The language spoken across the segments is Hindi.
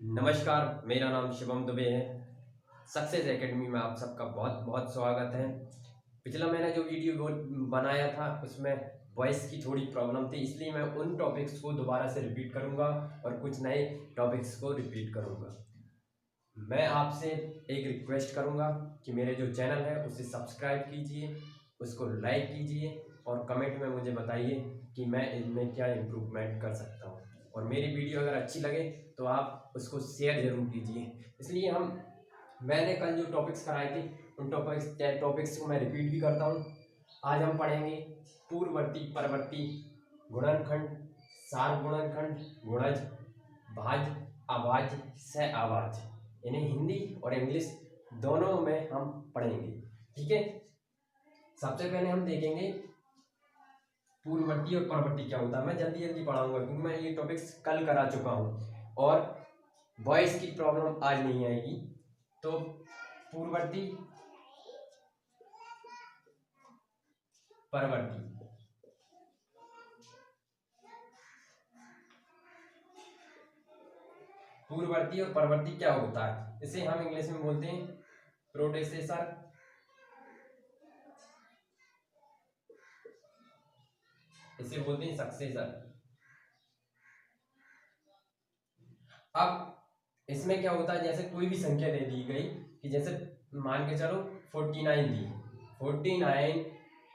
नमस्कार, मेरा नाम शिवम दुबे है। सक्सेस एकेडमी में आप सबका बहुत बहुत स्वागत है। पिछला मैंने जो वीडियो बनाया था उसमें वॉइस की थोड़ी प्रॉब्लम थी, इसलिए मैं उन टॉपिक्स को दोबारा से रिपीट करूंगा और कुछ नए टॉपिक्स को रिपीट करूंगा। मैं आपसे एक रिक्वेस्ट करूंगा कि मेरे जो चैनल है उसे सब्सक्राइब कीजिए, उसको लाइक कीजिए और कमेंट में मुझे बताइए कि मैं इनमें क्या इम्प्रूवमेंट कर सकता हूँ। और मेरी वीडियो अगर अच्छी लगे तो आप उसको शेयर ज़रूर कीजिए। इसलिए मैंने कल जो टॉपिक्स कराए थे उन टॉपिक्स को मैं रिपीट भी करता हूँ। आज हम पढ़ेंगे पूर्ववर्ती, परवर्ती, गुणनखंड, सार गुणनखंड, गुणज, भाज, आवाज, सह आवाज। इन्हें हिंदी और इंग्लिश दोनों में हम पढ़ेंगे। ठीक है, सबसे पहले हम देखेंगे पूर्ववर्ती और परवर्ती क्या होता है। मैं जल्दी जल्दी पढ़ाऊंगा क्योंकि मैं ये टॉपिक्स कल करा चुका हूँ और वॉइस की प्रॉब्लम आज नहीं आएगी। तो पूर्ववर्ती, परवर्ती। पूर्ववर्ती और परवर्ती क्या होता है, इसे हम इंग्लिश में बोलते हैं प्रोडेसेसर, इसे बोलते हैं सक्सेसर। अब इसमें क्या होता है, जैसे कोई भी संख्या दे दी गई कि जैसे मान के चलो 49 दी, 49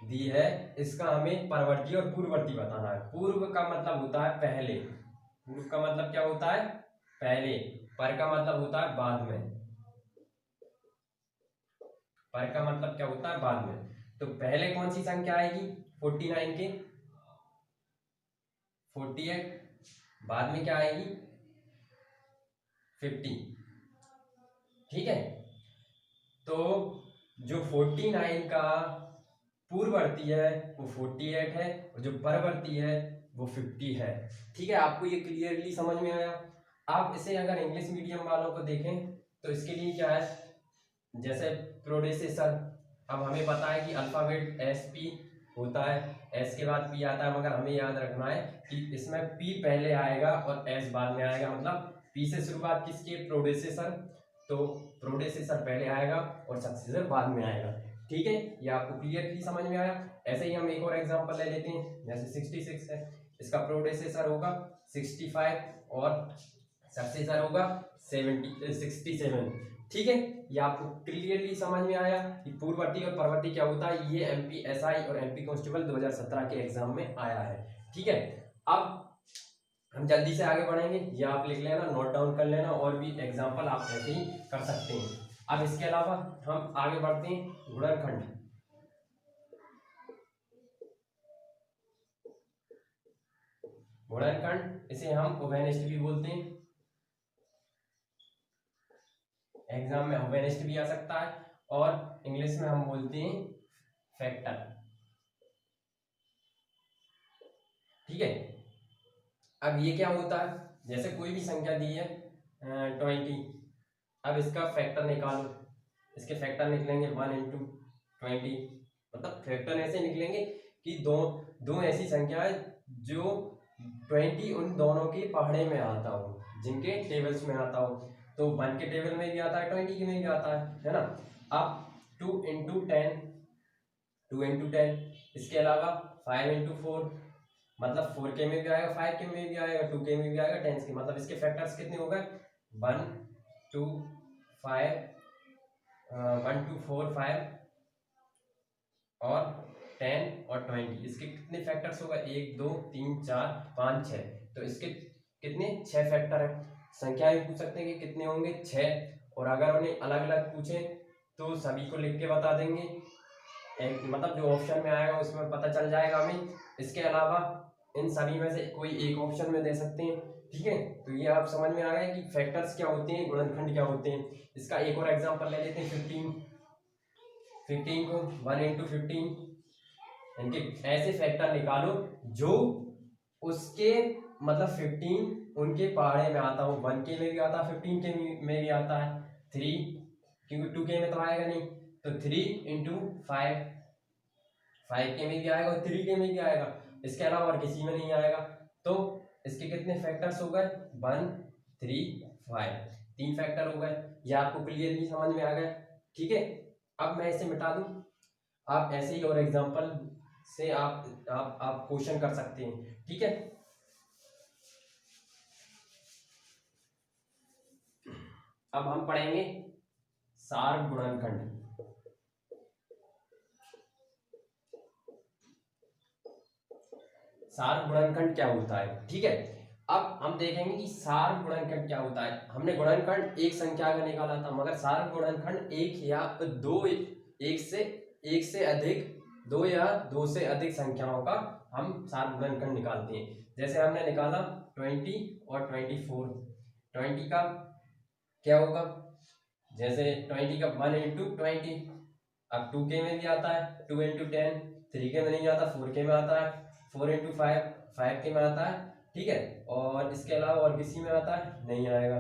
दी है, इसका हमें परवर्ती और पूर्ववर्ती बताना है। पूर्व का मतलब होता है पहले, पूर्व का मतलब क्या होता है पहले, पर का मतलब होता है बाद में, पर का मतलब क्या होता है बाद में। तो पहले कौन सी संख्या आएगी 49 के 48, बाद में क्या आएगी 50। ठीक है, तो जो 49 का पूर्ववर्ती है वो 48 है और जो परवर्ती है वो 50 है। ठीक है, आपको ये क्लियरली समझ में आया। आप इसे अगर इंग्लिश मीडियम वालों को देखें तो इसके लिए क्या है, जैसे प्रोडेसेसर, अब हमें पता है कि अल्फाबेट एस पी होता है, एस के बाद पी आता है, मगर हमें याद रखना है कि इसमें पी पहले आएगा और एस बाद में आएगा। मतलब पी से शुरुआत किसकी, प्रोडेसेसर, तो प्रोडेसेसर पहले आएगा और सक्सेसर बाद में आएगा। ठीक है, ये आपको क्लियरली समझ में आया। ऐसे ही हम एक और एग्जांपल ले लेते हैं, जैसे 66 है, इसका प्रोडेसेसर होगा 65 और सक्सेसर होगा 67। ठीक है, ये आपको क्लियरली समझ में आया कि पूर्ववर्ती और परवर्ती क्या होता है। ये एमपीएसआई और एमपी कांस्टेबल 2017 के एग्जाम में आया है। ठीक है, अब हम जल्दी से आगे बढ़ेंगे, ये आप लिख लेना, नोट डाउन कर लेना, और भी एग्जाम्पल आप ऐसे ही कर सकते हैं। अब इसके अलावा हम आगे बढ़ते हैं गुणनखंड। गुणनखंड इसे हम ओवेनिस्ट भी बोलते हैं, एग्जाम में ओवेनिस्ट भी आ सकता है और इंग्लिश में हम बोलते हैं फैक्टर। ठीक है, अब ये क्या होता है, जैसे कोई भी संख्या दी है 20, अब इसका फैक्टर निकालो। इसके फैक्टर निकलेंगे 1 into 20, मतलब फैक्टर ऐसे निकलेंगे कि दो दो ऐसी संख्या है जो 20 उन दोनों के पहाड़े में आता हो, जिनके टेबल्स में आता हो। तो 1 के टेबल में भी आता है, 20 के में भी आता है ना। अब 2 into 10, 2 into 10, इसके अलावा 5 into 4, मतलब 4 के में भी आएगा, 5 के में भी आएगा, 2 के में भी आएगा, 10 के, मतलब इसके फैक्टर्स कितने हो गए 1 2 5, 1 2 4 5 और 10 और 20। इसके कितने फैक्टर्स होगा 1 2 3 4 5 6, तो इसके कितने 6 फैक्टर है। संख्याएं पूछ सकते हैं कि कितने होंगे 6, और अगर उन्हें अलग अलग पूछे तो सभी को लिख के बता देंगे, एक मतलब जो ऑप्शन में आएगा उसमें पता चल जाएगा हमें। इसके अलावा इन सभी में से कोई एक ऑप्शन में दे सकते हैं। ठीक है, तो ये आप समझ में आ गया कि फैक्टर्स क्या होते हैं, गुणनखंड क्या होते हैं। इसका एक और एग्जांपल ले लेते हैं 15 को 1 into 15, इनके ऐसे फैक्टर निकालो जो उसके मतलब 15 उनके पहाड़े में आता हो। 1 के में भी आता है, 15 के में भी आता है, 3 क्योंकि 2 के में तो आएगा नहीं, तो 3 into 5, 5 के में भी आएगा और 3 के में भी आएगा, इसके अलावा और किसी में नहीं आएगा। तो इसके कितने फैक्टर्स हो गए 1 3 5, 3 फैक्टर हो गए। ये आपको क्लियरली समझ में आ गया, ठीक है। अब मैं इसे मिटा दूं, आप ऐसे ही और एग्जांपल से आप क्वेश्चन कर सकते हैं, ठीक है। अब हम पढ़ेंगे सार गुणनखंड। सार गुणनखंड क्या होता है, ठीक है। अब हम देखेंगे कि सार गुणनखंड क्या होता है। हमने गुणनखंड एक संख्या का निकाला था, मगर सार गुणनखंड एक या दो, एक से अधिक, दो या दो से अधिक संख्याओं का हम सार गुणनखंड निकालते हैं। जैसे हमने निकाला 20 और 24। 20 का क्या होगा, जैसे 20 का 1 इंटू 20, अब 2K में भी आता है, 2 इंटू 10, 3K में नहीं आता, 4K में आता है, 4 इंटू 5, 5K में आता है, ठीक है। और इसके अलावा और किसी में आता है, नहीं आएगा,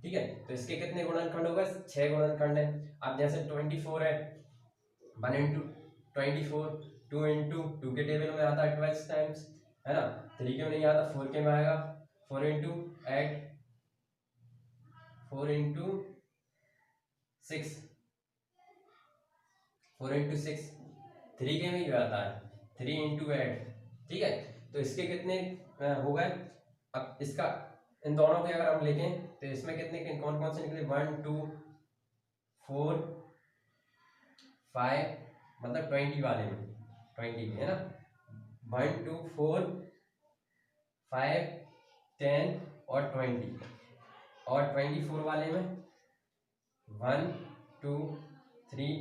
ठीक है। तो इसके कितने गुणनखंड हो गए, 6 गुणनखंड है। अब जैसे 24 है, 1 इंटू 24, 2 इंटू 2 के टेबल में आता है 12 टाइम्स, है ना। 3K में नहीं आता, 4K में आएगा, 4 इंटू 8, 4 इंटू 6, 4 इंटू 6, 3K में ही आता है, 3 इंटू 8, ठीक है। तो इसके कितने हो गए। अब इसका इन दोनों के अगर हम लिखें तो इसमें कितने कौन कौन से निकले, 1 2 4 5, मतलब 20 वाले में, 20 में है ना, 1 2 4 5 10 और 20, और 24 वाले में 1 2 3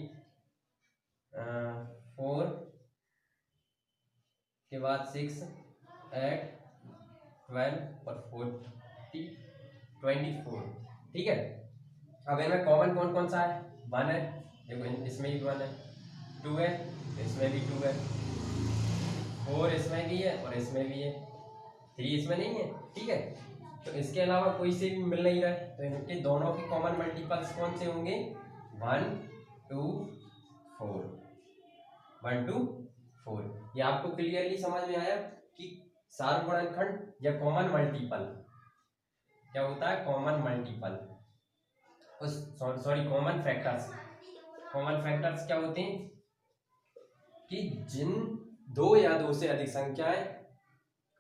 4 के बाद 6 8 12 और 40 24, ठीक है। अब इनमें कॉमन कौन कौन सा है, 1 है, देखो इसमें भी 1 है, 2 है, इसमें भी 2 है, 4 इसमें भी है और इसमें भी है, 3 इसमें नहीं है, ठीक है। तो इसके अलावा कोई से भी मिल नहीं रहा है, तो इनके दोनों के कॉमन मल्टीपल्स कौन से होंगे, 1 2 4, 1 2 4। ये आपको क्लियरली समझ में आया कि सार गुणनखंड या कॉमन मल्टीपल क्या होता है, common multiple, sorry common factors. Common factors क्या होते हैं कि दो या दो से अधिक संख्याएं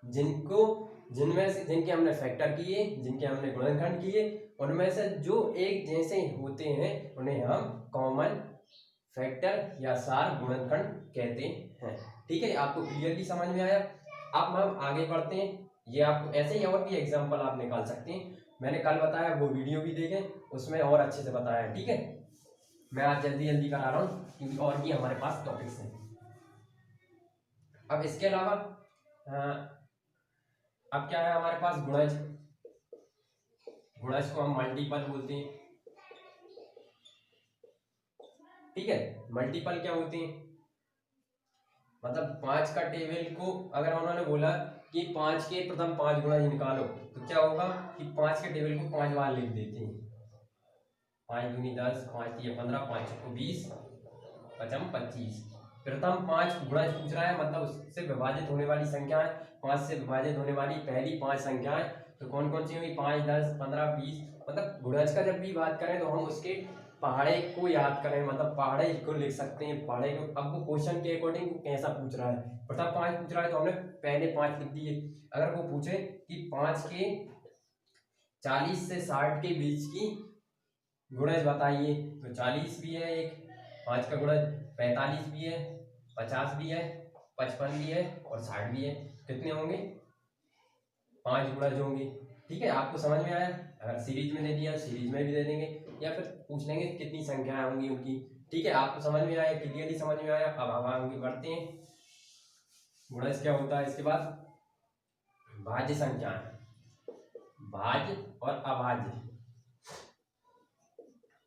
जिनमें से जिनके हमने फैक्टर किए, जिनके हमने गुणनखंड किए, उनमें से जो एक जैसे होते हैं उन्हें हम कॉमन फैक्टर या सार गुणनखंड कहते हैं, ठीक है। आपको क्लियरली समझ में आया। अब हम आगे बढ़ते हैं। ये आपको ऐसे ही और भी एग्जांपल आप निकाल सकते हैं, मैंने कल बताया, वो वीडियो भी देखें, उसमें और अच्छे से बताया है, ठीक है। मैं आज जल्दी जल्दी करा रहा हूँ क्योंकि और भी हमारे पास टॉपिक्स हैं। अब इसके अलावा अब क्या है हमारे पास, गुणज। गुणज को हम मल्टीपल बोलते हैं, ठीक है। मल्टीपल क्या होते हैं, मतलब 5 का टेबल को अगर उन्होंने बोला कि 5 के प्रथम 5 गुणज निकालो, तो क्या होगा कि 5 के टेबल को 5 बार लिख देते हैं, 5 दूनी 10, 5 तिया 15, 5 चौको 20, पचम 25। प्रथम 5 गुणज पूछ रहा है, मतलब उससे विभाजित होने वाली संख्याएं, 5 से विभाजित होने वाली पहली 5 संख्याएं तो कौन कौन सी होंगी, 5 10 15 20। मतलब गुणज का जब भी बात करें तो हम उसके पहाड़े को याद करें, मतलब पहाड़े को लिख सकते हैं, पहाड़े को। अब वो क्वेश्चन के अकॉर्डिंग कैसा पूछ रहा है, प्रथम 5 पूछ रहा है तो हमने पहले 5 लिख दिए। अगर वो पूछे कि 5 के 40 से 60 के बीच की गुणज बताइए, तो 40 भी है एक, 5 का गुणज 45 भी है, 50 भी है, 55 भी है और 60 भी है। कितने होंगे, 5 गुणज होंगे, ठीक है। आपको समझ में आया। अगर सीरीज में दे दिया सीरीज में भी दे देंगे, या फिर पूछ लेंगे कितनी संख्याएं होंगी उनकी, ठीक है। आपको समझ में आया, क्लियरली समझ में आया। अब हम आगे बढ़ते हैं, गुणज क्या होता है। इसके बाद भाज्य संख्याएं, भाज्य और अभाज्य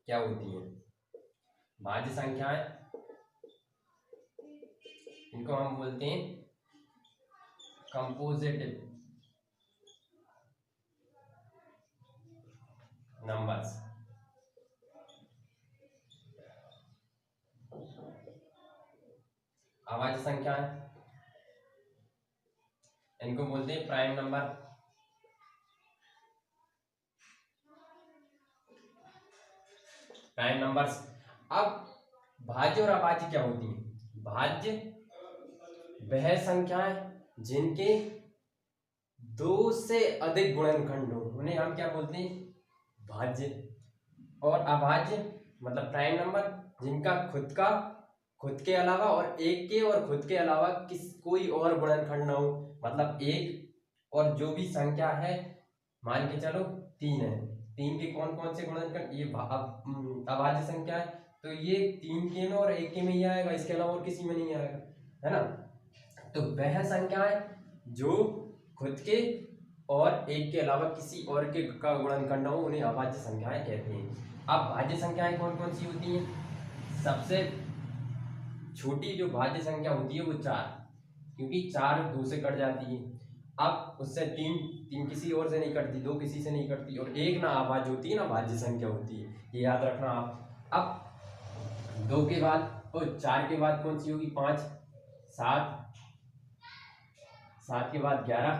क्या होती है। भाज्य संख्याएं, इनको हम बोलते हैं कंपोजिटिव नंबर्स। अभाज्य संख्याएं, इनको बोलते हैं प्राइम नंबर। Prime numbers. अब भाज्य और अभाज्य क्या होती हैं? भाज्य वह संख्याएं जिनके दो से अधिक गुणनखंड हो, उन्हें हम क्या बोलते हैं? भाज्य। और अभाज्य मतलब प्राइम नंबर जिनका खुद के अलावा और एक के और खुद के अलावा कोई और गुणनखंड ना हो, मतलब एक और जो भी संख्या है, मान के चलो 3 है, 3 के कौन कौन से गुणनखंड, ये अभाज्य संख्या है, तो ये 3 के में और 1 के में ही आएगा, इसके अलावा और किसी में नहीं आएगा, है ना। तो वह संख्याएं जो खुद के और एक के अलावा किसी और के का गुणनखंड हो, उन्हें अभाज्य संख्याएं कहते हैं। अब भाज्य संख्याएं कौन कौन सी होती हैं? सबसे छोटी जो भाज्य संख्या होती है वो 4, क्योंकि 4 2 से कट जाती है। अब उससे 3 किसी और से नहीं कटती, 2 किसी से नहीं कटती, और 1 ना अभाज्य होती है ना भाज्य संख्या होती है, ये याद रखना आप। अब 2 के बाद और 4 के बाद कौन सी होगी? 5, 7, 7 के बाद 11,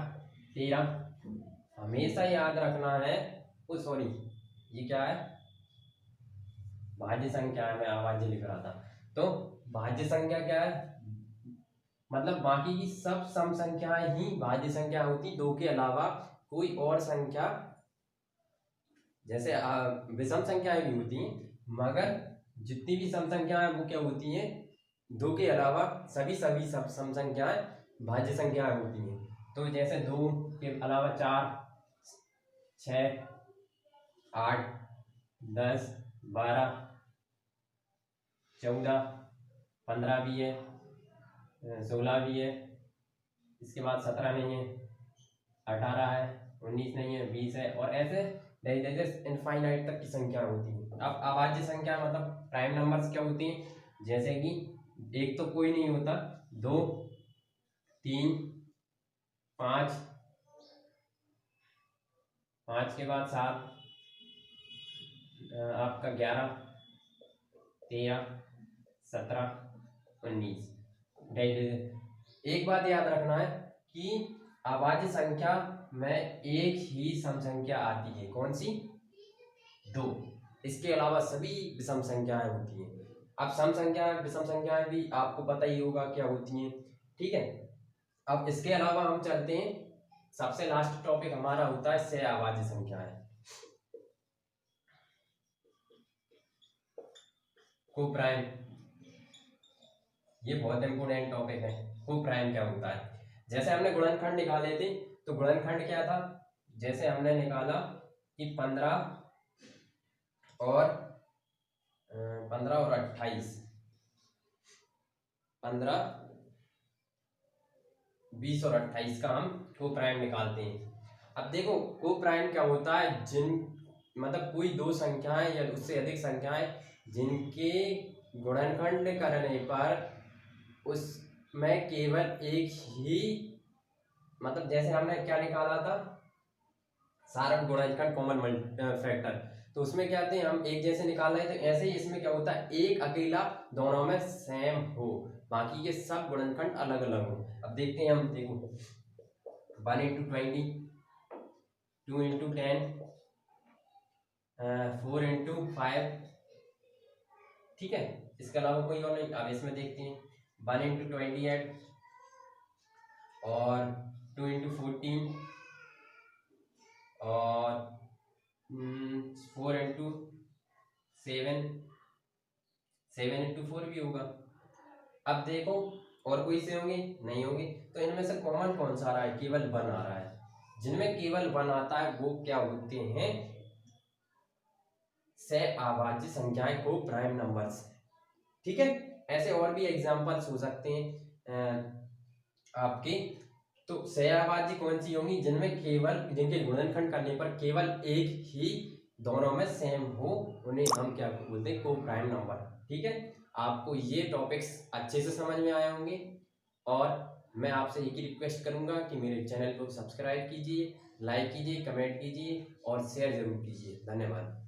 13। हमेशा याद रखना है। ओ सॉरी, ये क्या है? भाज्य संख्या है, मैं अभाज्य लिख रहा था। तो भाज्य संख्या क्या है? मतलब बाकी की सब सम संख्याएं ही भाज्य संख्या होती, 2 के अलावा कोई और संख्या, जैसे विषम संख्याएं भी होती हैं, मगर जितनी भी सम संख्याएं वो क्या होती हैं? 2 के अलावा सभी सब सम संख्याएं भाज्य संख्याएं होती हैं। तो जैसे 2 के अलावा 4, 6, 8, 10, 12, 14, 15 भी है, 16 भी है, इसके बाद 17 नहीं है, 18 है, 19 नहीं है, 20 है, और ऐसे इनफाइनाइट तक की संख्या होती है। अब अभाज्य संख्या मतलब प्राइम नंबर्स क्या होती हैं? जैसे कि एक तो कोई नहीं होता, 2, 3, 5, 5 के बाद 7, आपका 11, 13, 17, 19। एक बात याद रखना है कि अभाज्य संख्या में एक ही सम संख्या आती है, कौन सी? 2। इसके अलावा सभी विषम संख्याएं होती हैं। अब सम संख्याएं विषम संख्याएं भी आपको पता ही होगा क्या होती हैं, ठीक है। अब इसके अलावा हम चलते हैं, सबसे लास्ट टॉपिक हमारा होता है सह अभाज्य संख्याएं। को प्राइम, ये बहुत इंपोर्टेंट टॉपिक है। को प्राइम क्या होता है? जैसे हमने गुणनखंड निकाले थे, तो गुणनखंड क्या था? जैसे हमने निकाला कि 15 और 28, 15, 20 और 28 का हम को प्राइम निकालते हैं। अब देखो को प्राइम क्या होता है? मतलब कोई दो संख्याएं या उससे अधिक संख्याएं जिनके गुणनखंड करने पर उसमें केवल एक ही, मतलब जैसे हमने क्या निकाला था? सारण गुणनखंड कॉमन फैक्टर, तो उसमें क्या थे? हम एक जैसे निकाल रहे थे, ऐसे ही इसमें क्या होता है? एक अकेला दोनों में सेम हो, बाकी के सब गुणनखंड अलग अलग हो। अब देखते हैं हम, देखो 1 × 20, 2 × 10, 4 × 5, ठीक है। इसके अलावा कोई और नहीं। अब इसमें देखते हैं 1 × 28 और 2 × 14 और 4 × 7, 7 × 4 भी होगा। अब देखो और कोई से होंगे? नहीं होंगे। तो इनमें से कॉमन कौन सा आ रहा है? केवल 1 आ रहा है। जिनमें केवल 1 आता है वो क्या होते हैं? सह अभाज्य संख्याएं, को प्राइम नंबर्स, ठीक है। ऐसे और भी एग्जांपल्स हो सकते हैं आपके। तो सह अभाज्य कौन सी होंगी? जिनके गुणनखंड करने पर केवल एक ही दोनों में सेम हो, उन्हें हम क्या बोलते हैं? को प्राइम नंबर, ठीक है। आपको ये टॉपिक्स अच्छे से समझ में आए होंगे, और मैं आपसे एक ही रिक्वेस्ट करूंगा कि मेरे चैनल को सब्सक्राइब कीजिए, लाइक कीजिए, कमेंट कीजिए और शेयर जरूर कीजिए। धन्यवाद।